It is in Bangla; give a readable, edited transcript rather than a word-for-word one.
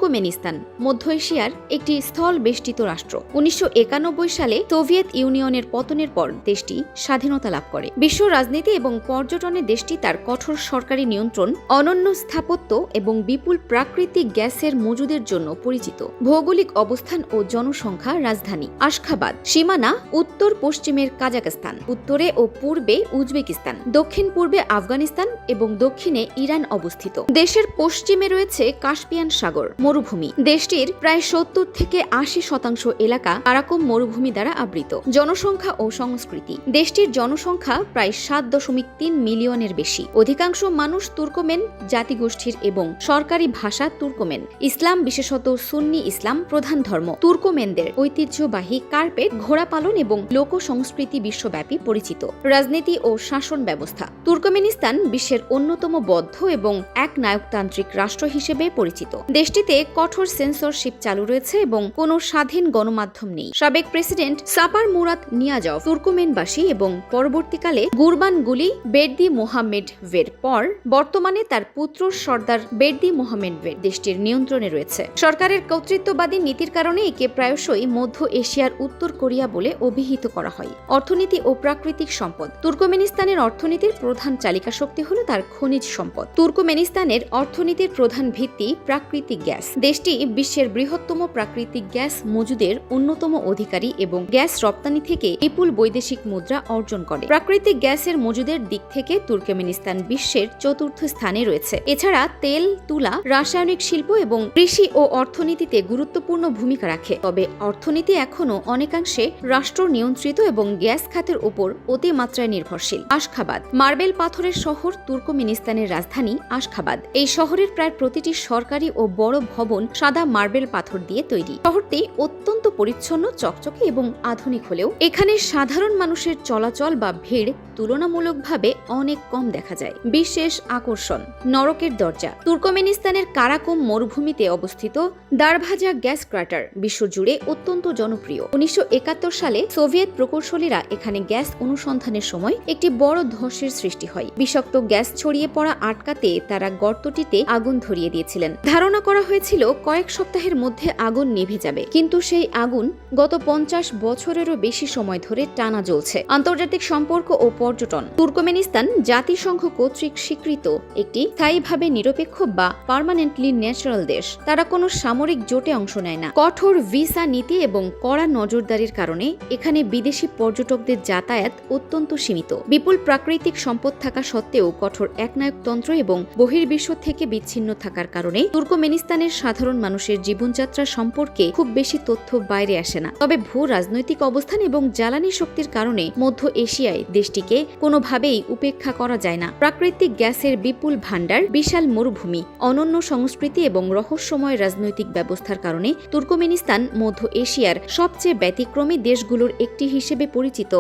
তুর্কমেনিস্তান মধ্য এশিয়ার একটি স্থল বেষ্টিত রাষ্ট্র। 1991 সালে সোভিয়েত ইউনিয়নের পতনের পর দেশটি স্বাধীনতা লাভ করে। বিশ্ব রাজনীতি এবং পর্যটনে দেশটি তার কঠোর সরকারি নিয়ন্ত্রণ, অনন্য স্থাপত্য এবং বিপুল প্রাকৃতিক গ্যাসের মজুদের জন্য পরিচিত। ভৌগোলিক অবস্থান ও জনসংখ্যা রাজধানী আশখাবাদ, সীমানা উত্তর পশ্চিমের কাজাখস্তান, উত্তরে ও পূর্বে উজবেকিস্তান, দক্ষিণ পূর্বে আফগানিস্তান এবং দক্ষিণে ইরান অবস্থিত। দেশের পশ্চিমে রয়েছে কাস্পিয়ান সাগর মরুভূমি। দেশটির প্রায় 70 থেকে 80% এলাকা কারাকোম মরুভূমি দ্বারা আবৃত। জনসংখ্যা ও সংস্কৃতি, দেশটির জনসংখ্যা প্রায় 7.3 মিলিয়নের বেশি। অধিকাংশ মানুষ তুর্কমেন জাতিগোষ্ঠীর এবং সরকারি ভাষা তুর্কমেন। ইসলাম, বিশেষত সুন্নি ইসলাম প্রধান ধর্ম। তুর্কমেনদের ঐতিহ্যবাহী কার্পেট, ঘোড়া পালন এবং লোক সংস্কৃতি বিশ্বব্যাপী পরিচিত। রাজনীতি ও শাসন ব্যবস্থা, তুর্কমেনিস্তান বিশ্বের অন্যতম বদ্ধ এবং এক নায়কতান্ত্রিক রাষ্ট্র হিসেবে পরিচিত। দেশটিতে কঠোর সেন্সরশিপ চালু রয়েছে এবং কোনো স্বাধীন গণমাধ্যম নেই। সাবেক প্রেসিডেন্ট সাপার মুরাত নিয়াজভ তুর্কমেনবাসী এবং পরবর্তীকালে গুরবান গুলি বেরদি মোহামেডভের পর বর্তমানে তার পুত্র সর্দার বেরদি মোহামেডভের দেশটির নিয়ন্ত্রণে রয়েছে। সরকারের কর্তৃত্ববাদী নীতির কারণে একে প্রায়শই মধ্য এশিয়ার উত্তর কোরিয়া বলে অভিহিত করা হয়। অর্থনীতি ও প্রাকৃতিক সম্পদ, তুর্কমেনিস্তানের অর্থনীতির প্রধান চালিকা শক্তি হল তার খনিজ সম্পদ। তুর্কমেনিস্তানের অর্থনীতির প্রধান ভিত্তি প্রাকৃতিক গ্যাস। দেশটি বিশ্বের বৃহত্তম প্রাকৃতিক গ্যাস মজুদের অন্যতম অধিকারী এবং গ্যাস রপ্তানি থেকে বিপুল বৈদেশিক মুদ্রা অর্জন করে। প্রাকৃতিক গ্যাসের মজুদের দিক থেকে তুর্কমেনিস্তান বিশ্বের 4র্থ স্থানে রয়েছে। এছাড়া তেল, তুলা, রাসায়নিক শিল্প এবং কৃষি ও অর্থনীতিতে গুরুত্বপূর্ণ ভূমিকা রাখে। তবে অর্থনীতি এখনও অনেকাংশে রাষ্ট্র নিয়ন্ত্রিত এবং গ্যাস খাতের উপর অতিমাত্রায় নির্ভরশীল। আশখাবাদ, মার্বেল পাথরের শহর, তুর্কমেনিস্তানের রাজধানী আশখাবাদ। এই শহরের প্রায় প্রতিটি সরকারি ও বড় ভবন সাদা মার্বেল পাথর দিয়ে তৈরি। শহরটি অত্যন্ত পরিচ্ছন্ন, চকচকে এবং আধুনিক হলেও এখানে সাধারণ মানুষের চলাচল বা ভিড় তুলনামূলকভাবে অনেক কম দেখা যায়। বিশেষ আকর্ষণ, নরকের দরজা। তুর্কমেনিস্তানের কারাকোম মরুভূমিতে অবস্থিত দারভাজা গ্যাস ক্রাটার বিশ্বজুড়ে অত্যন্ত জনপ্রিয়। 1971 সালে সোভিয়েত প্রকৌশলীরা এখানে গ্যাস অনুসন্ধানের সময় একটি বড় ধসের সৃষ্টি হয়। বিষাক্ত গ্যাস ছড়িয়ে পড়া আটকাতে তারা গর্তটিতে আগুন ধরিয়ে দিয়েছিলেন। ধারণা করা হয়েছিল কয়েক সপ্তাহের মধ্যে আগুন নিভে যাবে, কিন্তু সেই আগুন গত 50 বছরেরও বেশি সময় ধরে টানা জ্বলছে। আন্তর্জাতিক সম্পর্ক ও পর্যটন, তুর্কমেনিস্তান জাতিসংঘ কর্তৃক স্বীকৃত একটি স্থায়ীভাবে নিরপেক্ষ বা পার্মানেন্টলি ন্যাচারাল দেশ। তারা কোনো সামরিক জোটে অংশ নেয় না। কঠোর ভিসা নীতি এবং কড়া নজরদারির কারণে এখানে বিদেশি পর্যটকদের যাতায়াত অত্যন্ত সীমিত। বিপুল প্রাকৃতিক সম্পদ থাকা সত্ত্বেও কঠোর একনায়কতন্ত্র এবং বহির্বিশ্ব থেকে বিচ্ছিন্ন থাকার কারণে তুর্কমেনিস্তানের সাধারণ মানুষের জীবনযাত্রা সম্পর্কে খুব বেশি তথ্য বাইরে আসে না। তবে ভূ রাজনৈতিক অবস্থান এবং জ্বালানি শক্তির কারণে মধ্য এশিয়ায় দেশটিকে কোনোভাবেই উপেক্ষা করা যায় না। প্রাকৃতিক গ্যাসের বিপুল ভাণ্ডার, বিশাল মরুভূমি, অনন্য সংস্কৃতি এবং রহস্যময় রাজনৈতিক ব্যবস্থার কারণে তুর্কমেনিস্তান মধ্য এশিয়ার সবচেয়ে ব্যতিক্রমী দেশগুলোর একটি হিসেবে পরিচিত।